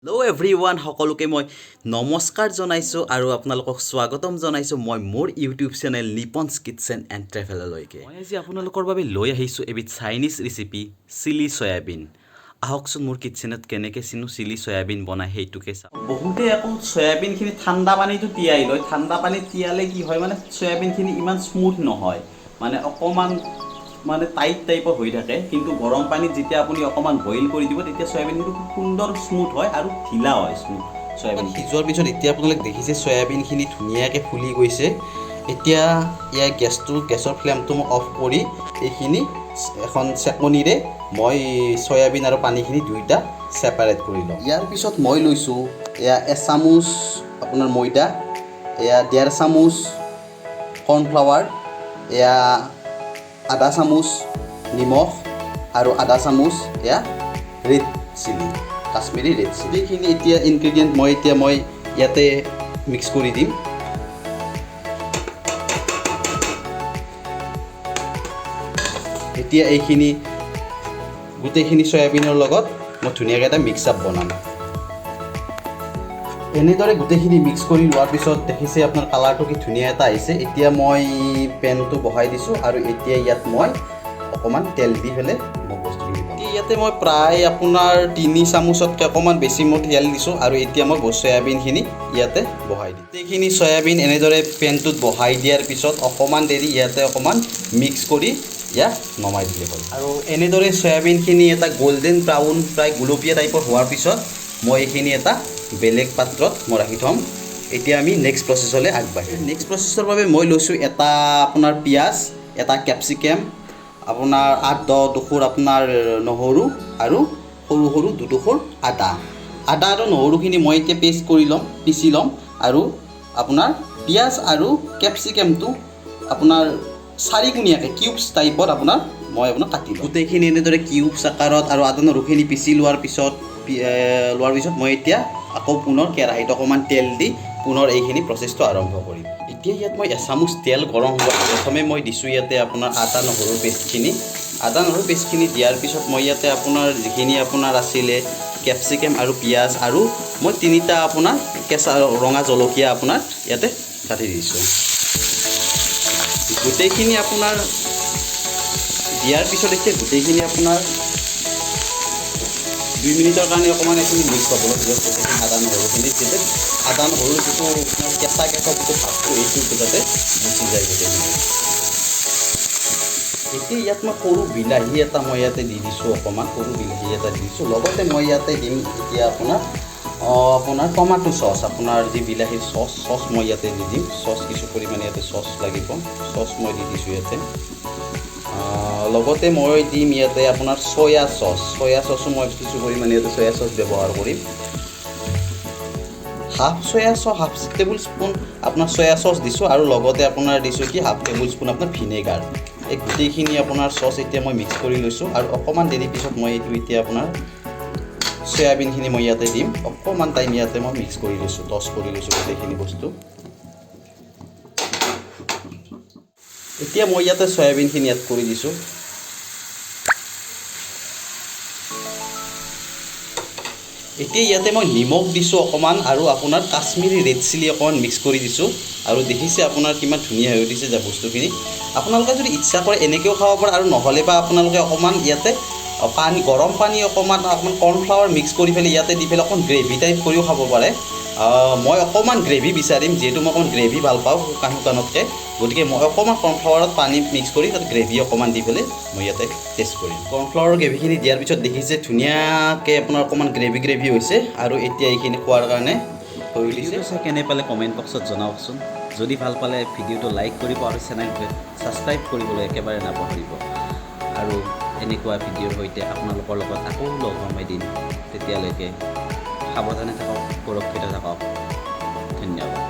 Hello everyone, সকলোকে মই নমস্কাৰ জনাইছো আৰু আপোনালোকক স্বাগতম জনাইছো মই মোৰ ইউটিউব চেনেল নিপনছ কিটচেন এণ্ড ট্ৰেভেললৈকে। মই আজি আপোনালোকৰ বাবে লৈ আহিছো এবিধ চাইনিজ ৰেচিপি চিলি সয়াবিন। আহকচোন মোৰ কিটচেনত কেনেকৈ চিলি সয়াবিন বনাই সেইটোকে চাওঁ। বহুতে আকৌ সয়াবিনখিনি ঠাণ্ডা পানীটো তিয়াই লয়। ঠাণ্ডা পানীত তিয়ালে কি হয় মানে সয়াবিনখিনি ইমান স্মুথ নহয়, মানে অকণমান টাইট টাইপৰ হৈ থাকে, কিন্তু গৰম পানীত যেতিয়া আপুনি অকণমান বইল কৰি দিব তেতিয়া সয়াবিনটো খুব সুন্দৰ স্মুথ হয় আৰু ঢিলা হয় স্মুথ সয়াবিন। সিজোৱাৰ পিছত এতিয়া আপোনালোকে দেখিছে সয়াবিনখিনি ধুনীয়াকৈ ফুলি গৈছে। এতিয়া ইয়াৰ গেছৰ ফ্লেমটো মই অফ কৰি এইখিনি এখন চেকনিৰে মই সয়াবিন আৰু পানীখিনি দুইটা ছেপাৰেট কৰি লওঁ। ইয়াৰ পিছত মই লৈছোঁ এয়া এচামুচ আপোনাৰ ময়দা, এয়া 1.5 চামুচ কৰ্ণফ্লাৱাৰ, এয়া আধা চামুচ নিমখ আৰু আধা চামুচ এয়া red chilli, Kashmiri red chilli. এইখিনি এতিয়া ইনগ্ৰেডিয়েণ্ট মই ইয়াতে মিক্স কৰি দিম। এতিয়া এইখিনি গোটেইখিনি সয়াবিনৰ লগত মই ধুনীয়াকৈ এটা মিক্স আপ বনাম। এনেদৰে গোটেইখিনি মিক্স কৰি লোৱাৰ পিছত দেখিছে আপোনাৰ কালাৰটো কি ধুনীয়া এটা আহিছে। এতিয়া মই পেনটো বহাই দিছোঁ আৰু এতিয়া ইয়াত মই অকণমান তেল দি পেলাই মই বস্তুখিনি দিম। ইয়াতে মই প্ৰায় আপোনাৰ 3 চামুচতকৈ অকণমান বেছি মই তেল দিছোঁ আৰু এতিয়া মই সয়াবিনখিনি ইয়াতে বহাই দিম। গোটেইখিনি সয়াবিন এনেদৰে পেনটোত বহাই দিয়াৰ পিছত অকণমান দেৰি ইয়াতে অকণমান মিক্স কৰি ইয়াক নমাই দিলে হ'ল। আৰু এনেদৰে সয়াবিনখিনি এটা গল্ডেন ব্ৰাউন প্ৰায় গুলপীয়া টাইপৰ হোৱাৰ পিছত মই এইখিনি এটা বেলেগ পাত্ৰত মই ৰাখি থ'ম। এতিয়া আমি নেক্সট প্ৰচেছলৈ আগবাঢ়িম। নেক্সট প্ৰচেছৰ বাবে মই লৈছোঁ এটা আপোনাৰ পিঁয়াজ, এটা কেপচিকাম, আপোনাৰ 8-10 টুকুৰ আপোনাৰ নহৰু আৰু সৰু সৰু 2 টুকুৰ আদা আৰু নহৰুখিনি মই এতিয়া পেষ্ট কৰি ল'ম, পিচি ল'ম। আৰু আপোনাৰ পিঁয়াজ আৰু কেপচিকামটো আপোনাৰ 4-কোণীয়াকৈ কিউবছ টাইপত মই কাটি ল'ম। গোটেইখিনি এনেদৰে কিউবছ আকাৰত আৰু আদা নহৰুখিনি পিচি লোৱাৰ পিছত মই এতিয়া আকৌ পুনৰ কেৰাহীত অকণমান তেল দি পুনৰ এইখিনি প্ৰচেছটো আৰম্ভ কৰিম। এতিয়া ইয়াত মই এচামুচ তেল গৰম হোৱাৰ প্ৰথমে মই দিছোঁ ইয়াতে আপোনাৰ আদা নহৰুৰ পেষ্টখিনি দিয়াৰ পিছত মই ইয়াতে আপোনাৰ যিখিনি আপোনাৰ আছিলে কেপচিকাম আৰু পিঁয়াজ আৰু মই 3টা আপোনাৰ কেঁচা ৰঙা জলকীয়া আপোনাৰ ইয়াতে কাটি দিছোঁ। গোটেইখিনি আপোনাৰ দিয়াৰ পিছত এতিয়া গোটেইখিনি আপোনাৰ 2 মিনিটৰ কাৰণে অকণমান এইখিনি মিক্স হ'বলৈ দিয়ক। গোটেইখিনি আদা নহৰুখিনি যাতে আদা নহৰু যিটো কেঁচা যিটো ভাতটো এইটো যাতে গুচি যায় গোটেইখিনি। এতিয়া ইয়াত মই সৰু বিলাহী এটা মই ইয়াতে দি দিছোঁ, অকণমান সৰু বিলাহী এটা দি দিছোঁ। লগতে মই ইয়াতে দিম এতিয়া আপোনাৰ টমাটো চচ, আপোনাৰ যি বিলাহীৰ চচ মই ইয়াতে দি দিম। চচ কিছু পৰিমাণে ইয়াতে চচ লাগিব, চচ মই দি দিছোঁ ইয়াতে। লগতে মই দিম ইয়াতে আপোনাৰ চয়া চচো মই কিছু পৰিমাণে ইয়াতে চয়া চচ ব্যৱহাৰ কৰিম। হাফ টেবুল স্পুন আপোনাৰ চয়া চচ দিছোঁ আৰু লগতে আপোনাৰ দিছোঁ কি হাফ টেবুল স্পুন আপোনাৰ ভিনেগাৰ। এই গোটেইখিনি আপোনাৰ চচ এতিয়া মই মিক্স কৰি লৈছোঁ আৰু অকণমান দেৰি পিছত মই এইটো এতিয়া আপোনাৰ সয়াবিনখিনি মই ইয়াতে দিম। অকণমান টাইম ইয়াতে মই মিক্স কৰি লৈছোঁ, টছ কৰি লৈছোঁ গোটেইখিনি বস্তু। এতিয়া মই ইয়াতে সয়াবিনখিনি এড কৰি দিছোঁ। এতিয়া ইয়াতে মই নিমখ দিছোঁ অকণমান আৰু আপোনাৰ কাশ্মীৰী ৰেড চিলি অকণমান মিক্স কৰি দিছোঁ। আৰু দেখিছে আপোনাৰ কিমান ধুনীয়া হৈ উঠিছে যে বস্তুখিনি। আপোনালোকে যদি ইচ্ছা কৰে এনেকৈও খাব পাৰে আৰু নহ'লে বা আপোনালোকে অকণমান ইয়াতে গৰম পানী অকণমান কৰ্ণফ্লাৱাৰ মিক্স কৰি পেলাই ইয়াতে দি পেলাই অকণমান গ্ৰেভি টাইপ কৰিও খাব পাৰে। মই অকণমান গ্ৰেভি বিচাৰিম, যিহেতু মই অকণমান গ্ৰেভি ভাল পাওঁ শুকানতকৈ, গতিকে মই অকণমান কৰ্ণফ্লাৱাৰত পানী মিক্স কৰি তাত গ্ৰেভি অকণমান দি পেলাই মই ইয়াতে টেষ্ট কৰিম। কৰ্ণফ্লাৱাৰৰ গ্ৰেভিখিনি দিয়াৰ পিছত দেখিছে ধুনীয়াকৈ আপোনাৰ অকণমান গ্ৰেভি হৈছে আৰু এতিয়া এইখিনি খোৱাৰ কাৰণে হৈ দিছে। কেনে পালে কমেণ্ট বক্সত জনাওকচোন। যদি ভাল পালে ভিডিঅ'টো লাইক কৰিব আৰু চেনেলটো ছাবস্ক্ৰাইব কৰিবলৈ একেবাৰে নাপাহৰিব। আৰু এনেকুৱা ভিডিঅ'ৰ সৈতে আপোনালোকৰ লগত আকৌ লগ হ'ম এদিন। তেতিয়ালৈকে সাৱধানে থাকক, সুৰক্ষিত থাকক। ধন্যবাদ।